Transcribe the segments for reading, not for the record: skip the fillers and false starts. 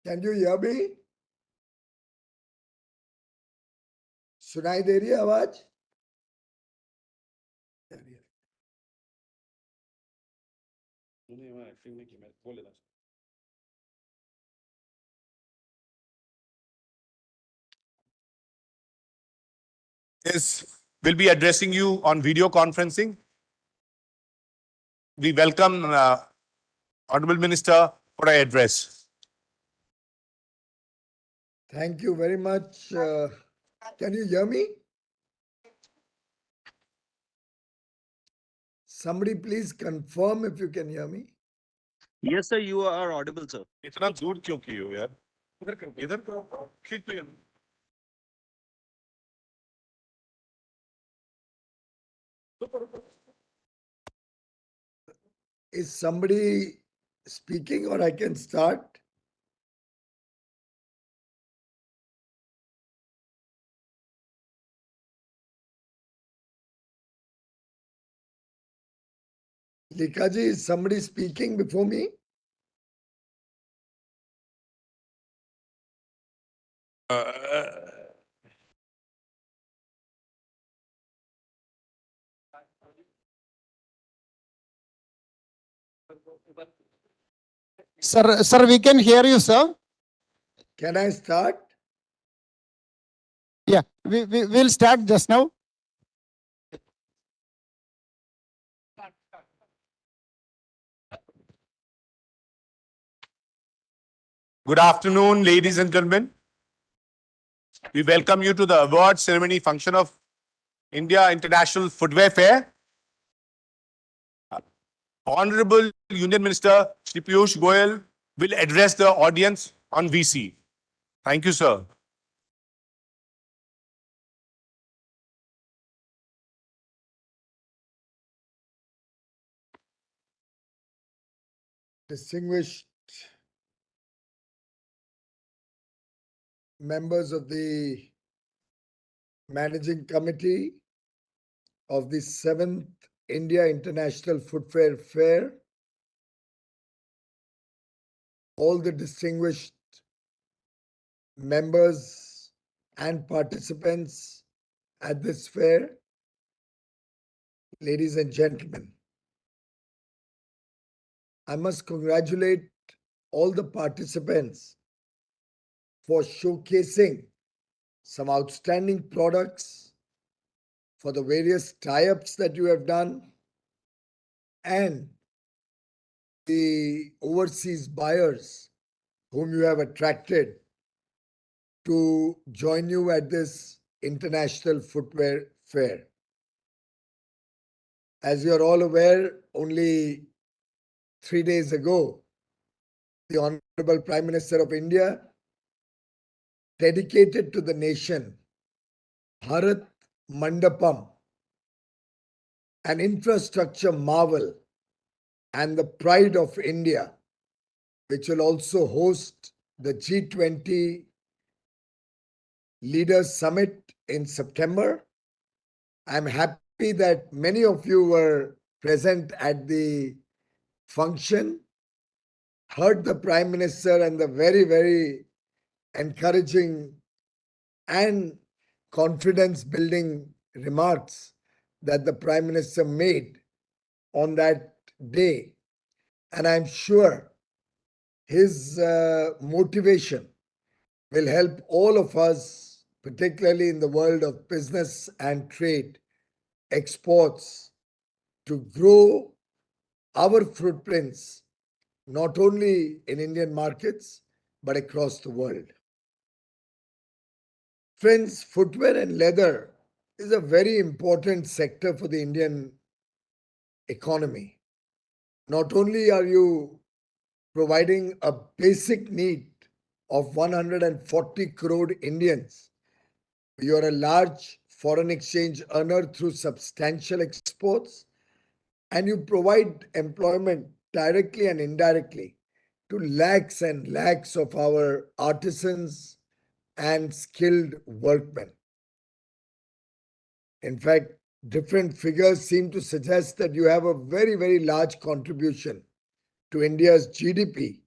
Can you hear me? सुनाई दे रही है आवाज? Will be addressing you on video conferencing. We welcome Honorable Minister for our address. Thank you very much. Can you hear me? Somebody please confirm if you can hear me. Yes, sir, you are audible, sir. इतना दूर क्यों की हो यार? इधर को खींच लो। Is somebody speaking or I can start? Likaji, is somebody speaking before me? Sir, we can hear you, sir. Can I start? Yeah, we'll start just now. Good afternoon, ladies and gentlemen. We welcome you to the award ceremony function of India International Footwear Fair. Honorable Union Minister Shri Piyush Goyal will address the audience on VC. Thank you, sir. Distinguished members of the Managing Committee of the 7th India International Footwear Fair, all the distinguished members and participants at this fair, ladies and gentlemen, I must congratulate all the participants for showcasing some outstanding products, for the various tie-ups that you have done, and the overseas buyers whom you have attracted to join you at this International Footwear Fair. As you are all aware, only 3 days ago, the Honorable Prime Minister of India dedicated to the nation Bharat Mandapam, an infrastructure marvel and the pride of India, which will also host the G20 Leaders Summit in September. I'm happy that many of you were present at the function, heard the Prime Minister and the very, very encouraging and confidence-building remarks that the Prime Minister made on that day. And I'm sure his motivation will help all of us, particularly in the world of business and trade, exports, to grow our footprints, not only in Indian markets, but across the world. Friends, footwear and leather is a very important sector for the Indian economy. Not only are you providing a basic need of 140 crore Indians, you are a large foreign exchange earner through substantial exports, and you provide employment directly and indirectly to lakhs and lakhs of our artisans and skilled workmen. In fact, different figures seem to suggest that you have a very, very large contribution to India's GDP.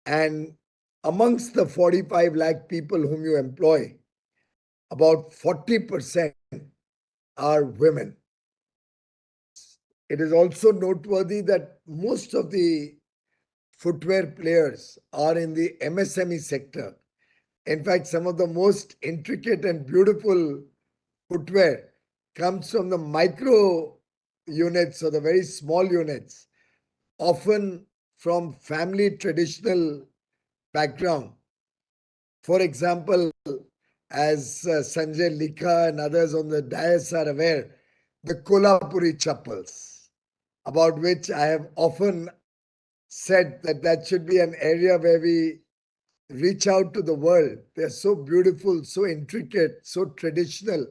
And amongst the 45 lakh people whom you employ, about 40% are women. It is also noteworthy that most of the footwear players are in the MSME sector. In fact, some of the most intricate and beautiful footwear comes from the micro units or the very small units, often from family traditional background. For example, as Sanjay Likha and others on the dais are aware, the Kolhapuri chappals, about which I have often said that that should be an area where we reach out to the world. They're so beautiful, so intricate, so traditional,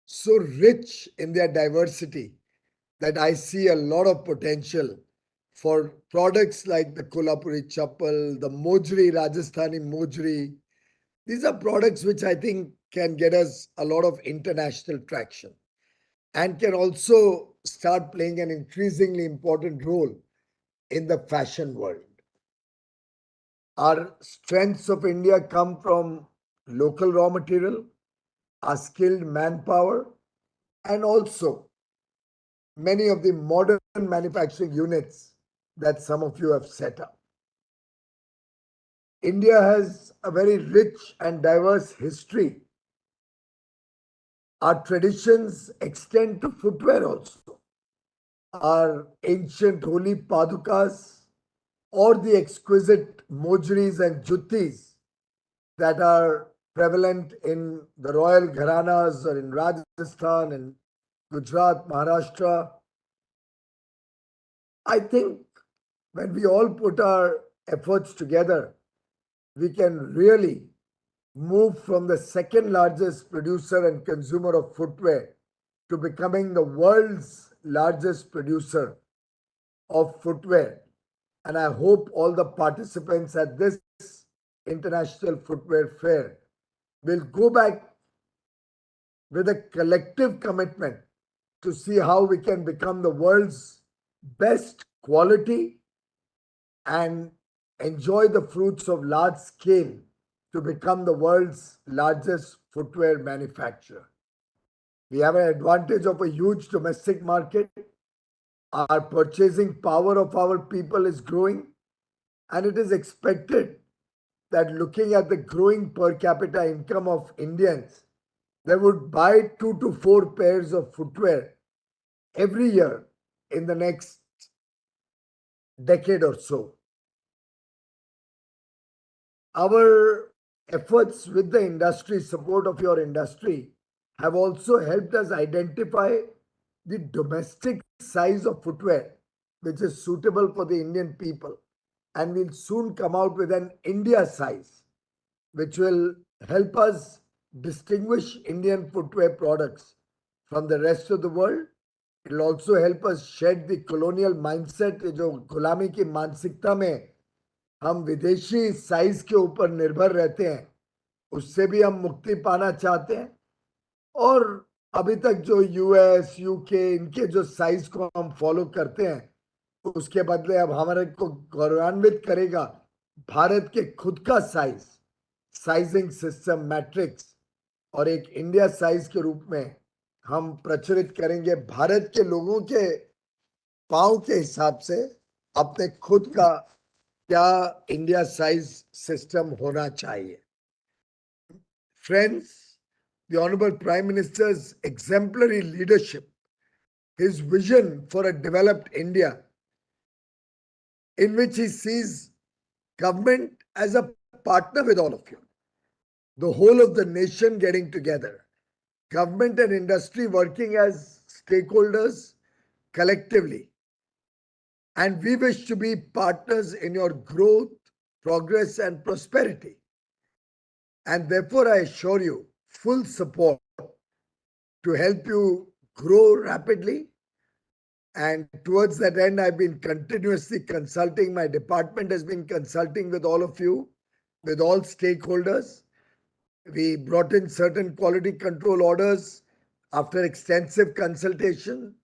so rich in their diversity that I see a lot of potential for products like the Kolhapuri chappal, the Mojri, Rajasthani Mojri. These are products which I think can get us a lot of international traction and can also start playing an increasingly important role in the fashion world. Our strengths of India come from local raw material, our skilled manpower, and also many of the modern manufacturing units that some of you have set up. India has a very rich and diverse history. Our traditions extend to footwear also. Our ancient holy padukas or the exquisite mojris and juttis that are prevalent in the royal gharanas or in Rajasthan and Gujarat, Maharashtra. I think when we all put our efforts together, we can really move from the second largest producer and consumer of footwear to becoming the world's largest producer of footwear. And I hope all the participants at this International Footwear Fair will go back with a collective commitment to see how we can become the world's best quality and enjoy the fruits of large scale to become the world's largest footwear manufacturer. We have an advantage of a huge domestic market. Our purchasing power of our people is growing, and it is expected that looking at the growing per capita income of Indians, they would buy 2 to 4 pairs of footwear every year in the next decade or so. Our efforts with the industry, support of your industry, have also helped us identify the domestic size of footwear which is suitable for the Indian people. And we'll soon come out with an India size which will help us distinguish Indian footwear products from the rest of the world. It will also help us shed the colonial mindset, जो गुलामी की मानसिकता में हम विदेशी size के ऊपर निर्भर रहते हैं, उससे भी हम मुक्ति पाना चाहते हैं. और अभी तक जो यूएस, यूके, इनके जो साइज को हम फॉलो करते हैं, उसके बदले अब हमारे को गौरवान्वित करेगा भारत के खुद का साइजिंग सिस्टम मैट्रिक्स, और एक इंडिया साइज के रूप में हम प्रचलित करेंगे भारत के लोगों के पांव के हिसाब से अपने खुद का क्या इंडिया साइज सिस्टम होना चाहिए. Friends, the Honorable Prime Minister's exemplary leadership, his vision for a developed India, in which he sees government as a partner with all of you, the whole of the nation getting together, government and industry working as stakeholders collectively. And we wish to be partners in your growth, progress, and prosperity. And therefore, I assure you full support to help you grow rapidly. And towards that end, I've been continuously consulting. My department has been consulting with all of you, with all stakeholders. We brought in certain quality control orders after extensive consultation.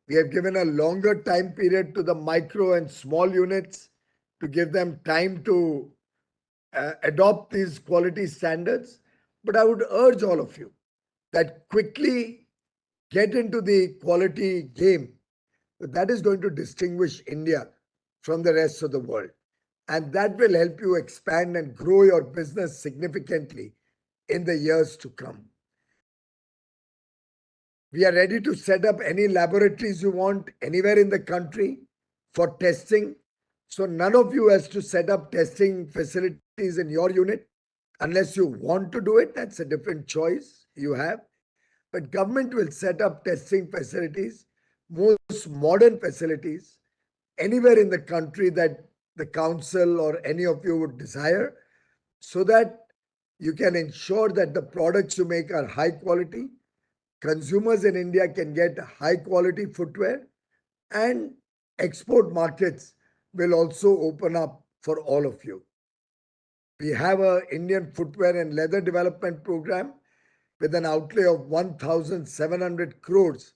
We have given a longer time period to the micro and small units to give them time to adopt these quality standards. But I would urge all of you that quickly get into the quality game. That is going to distinguish India from the rest of the world. And that will help you expand and grow your business significantly in the years to come. We are ready to set up any laboratories you want anywhere in the country for testing. So none of you has to set up testing facilities in your unit unless you want to do it. That's a different choice you have. But government will set up testing facilities, most modern facilities, anywhere in the country that the council or any of you would desire, so that you can ensure that the products you make are high quality. Consumers in India can get high quality footwear, and export markets will also open up for all of you. We have an Indian footwear and leather development program with an outlay of 1,700 crores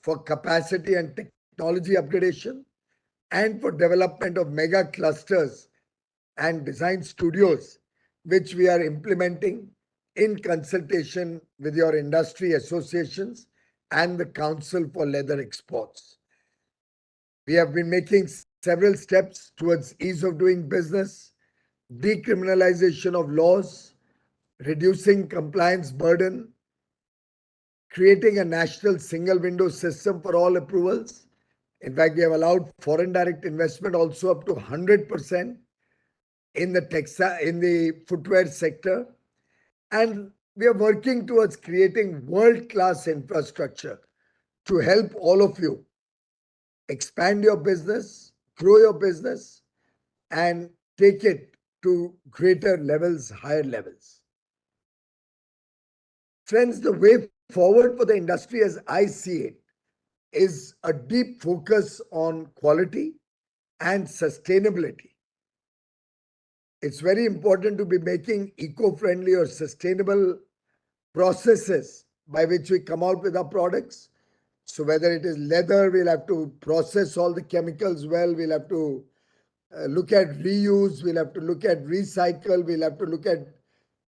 for capacity and technology upgradation and for development of mega clusters and design studios, which we are implementing in consultation with your industry associations and the Council for Leather Exports. We have been making several steps towards ease of doing business, decriminalization of laws, reducing compliance burden, creating a national single window system for all approvals. In fact, we have allowed foreign direct investment also up to 100% in the footwear sector. And we are working towards creating world-class infrastructure to help all of you expand your business, grow your business, and take it to greater levels, higher levels. Friends, the way forward for the industry as I see it is a deep focus on quality and sustainability. It's very important to be making eco-friendly or sustainable processes by which we come out with our products. So whether it is leather, we'll have to process all the chemicals well, we'll have to look at reuse, we'll have to look at recycle, we'll have to look at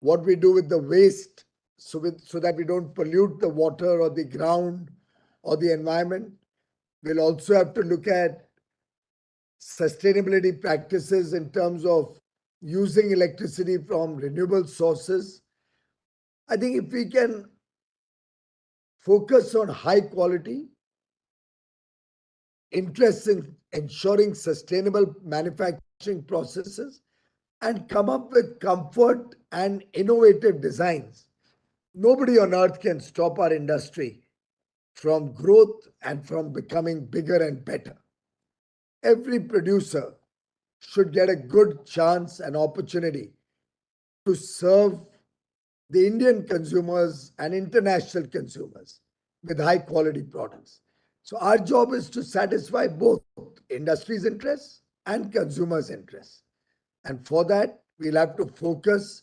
what we do with the waste so that we don't pollute the water or the ground or the environment. We'll also have to look at sustainability practices in terms of using electricity from renewable sources. I think if we can focus on high quality, interest in ensuring sustainable manufacturing processes, and come up with comfort and innovative designs, nobody on earth can stop our industry from growth and from becoming bigger and better. Every producer should get a good chance and opportunity to serve the Indian consumers and international consumers with high quality products. So our job is to satisfy both industry's interests and consumers' interests. And for that, we'll have to focus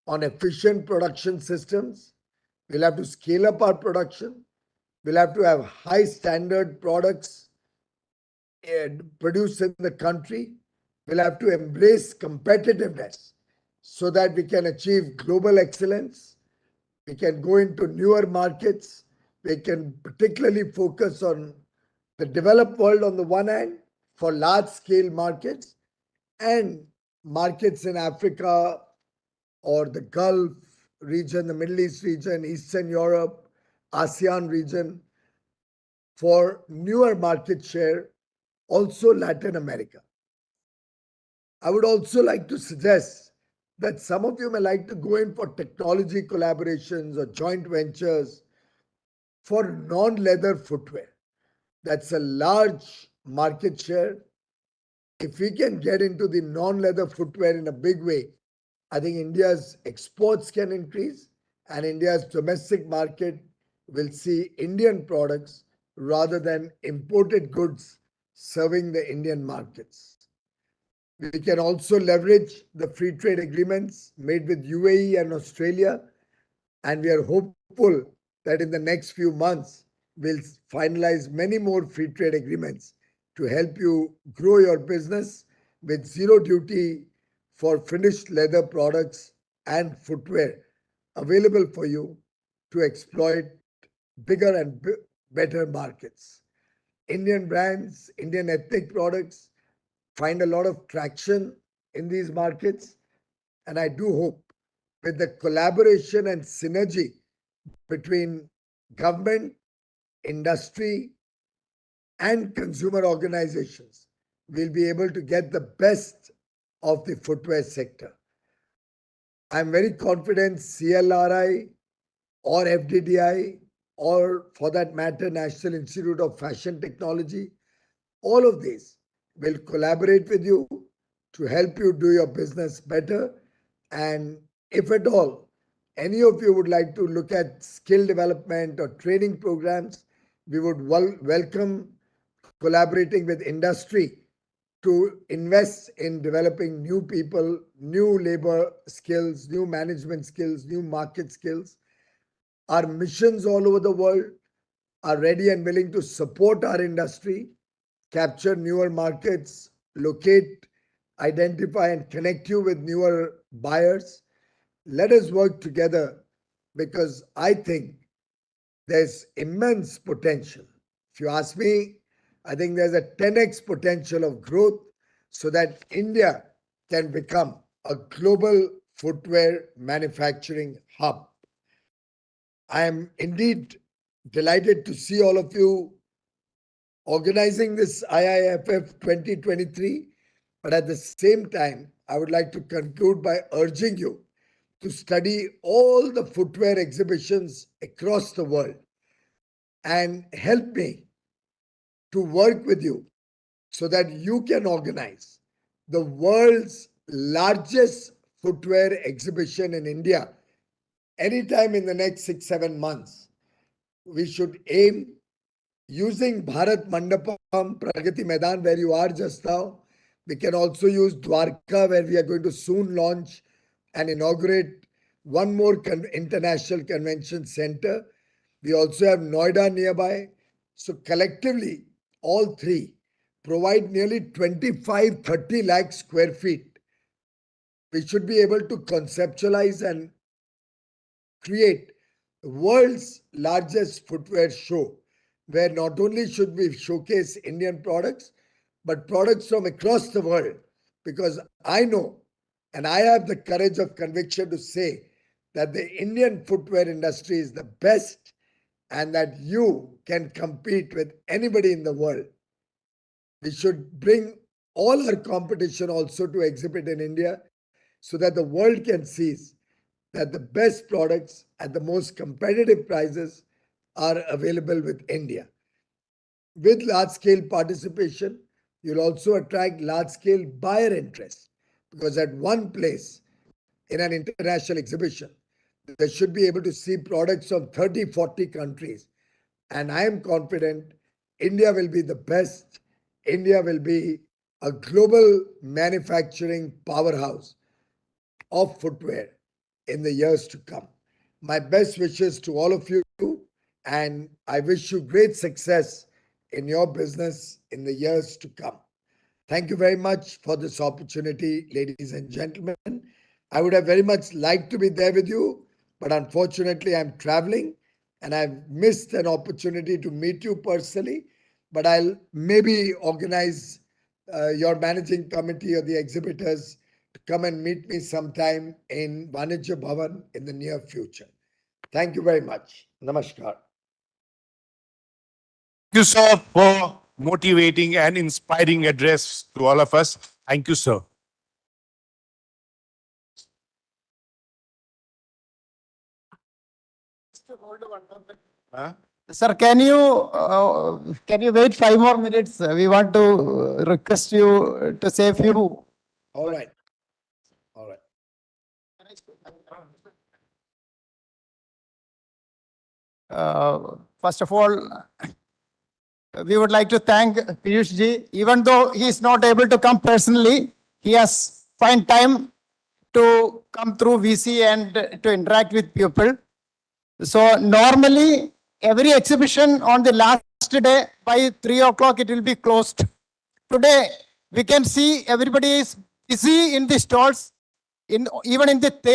on efficient production systems. We'll have to scale up our production. We'll have to have high standard products produced in the country. We'll have to embrace competitiveness so that we can achieve global excellence. We can go into newer markets. We can particularly focus on the developed world on the one hand for large scale markets, and markets in Africa or the Gulf region, the Middle East region, Eastern Europe, ASEAN region for newer market share, also Latin America. I would also like to suggest that some of you may like to go in for technology collaborations or joint ventures for non-leather footwear. That's a large market share. If we can get into the non-leather footwear in a big way, I think India's exports can increase and India's domestic market will see Indian products rather than imported goods serving the Indian markets. We can also leverage the free trade agreements made with UAE and Australia, and we are hopeful that in the next few months, we'll finalize many more free trade agreements to help you grow your business with zero duty for finished leather products and footwear available for you to exploit bigger and better markets. Indian brands, Indian ethnic products find a lot of traction in these markets. And I do hope with the collaboration and synergy between government, industry, and consumer organizations, we'll be able to get the best of the footwear sector. I'm very confident CLRI or FDDI, or for that matter, National Institute of Fashion Technology, all of these will collaborate with you to help you do your business better. And if at all, any of you would like to look at skill development or training programs, we would welcome collaborating with industry to invest in developing new people, new labor skills, new management skills, new market skills. Our missions all over the world are ready and willing to support our industry, capture newer markets, locate, identify, and connect you with newer buyers. Let us work together because I think there's immense potential. If you ask me, I think there's a 10x potential of growth so that India can become a global footwear manufacturing hub. I am indeed delighted to see all of you organizing this IIFF 2023. But at the same time, I would like to conclude by urging you to study all the footwear exhibitions across the world and help me to work with you so that you can organize the world's largest footwear exhibition in India anytime in the next 6-7 months. We should aim using Bharat Mandapam, Pragati Maidan, where you are just now. We can also use Dwarka, where we are going to soon launch and inaugurate one more international convention center. We also have Noida nearby. So collectively, all three provide nearly 25-30 lakh square feet. We should be able to conceptualize and create the world's largest footwear show, where not only should we showcase Indian products, but products from across the world. Because I know, and I have the courage of conviction to say that the Indian footwear industry is the best and that you can compete with anybody in the world. We should bring all our competition also to exhibit in India so that the world can see that the best products at the most competitive prices are available with India. With large-scale participation, you'll also attract large-scale buyer interest because at one place in an international exhibition, they should be able to see products from 30-40 countries. And I am confident India will be the best. India will be a global manufacturing powerhouse of footwear in the years to come. My best wishes to all of you, and I wish you great success in your business in the years to come. Thank you very much for this opportunity, ladies and gentlemen. I would have very much liked to be there with you, but unfortunately I'm traveling and I've missed an opportunity to meet you personally. But I'll maybe organize your managing committee or the exhibitors to come and meet me sometime in Vanijya Bhavan in the near future. Thank you very much. Namaskar. Thank you, sir, for motivating and inspiring address to all of us. Thank you, sir. Huh? Sir, can you wait 5 more minutes? We want to request you to say a few. All right. All right. First of all, we would like to thank Piyush ji. Even though he is not able to come personally, he has find time to come through VC and to interact with people. So normally, every exhibition on the last day by 3 o'clock, it will be closed. Today, we can see everybody is busy in the stalls, even in the third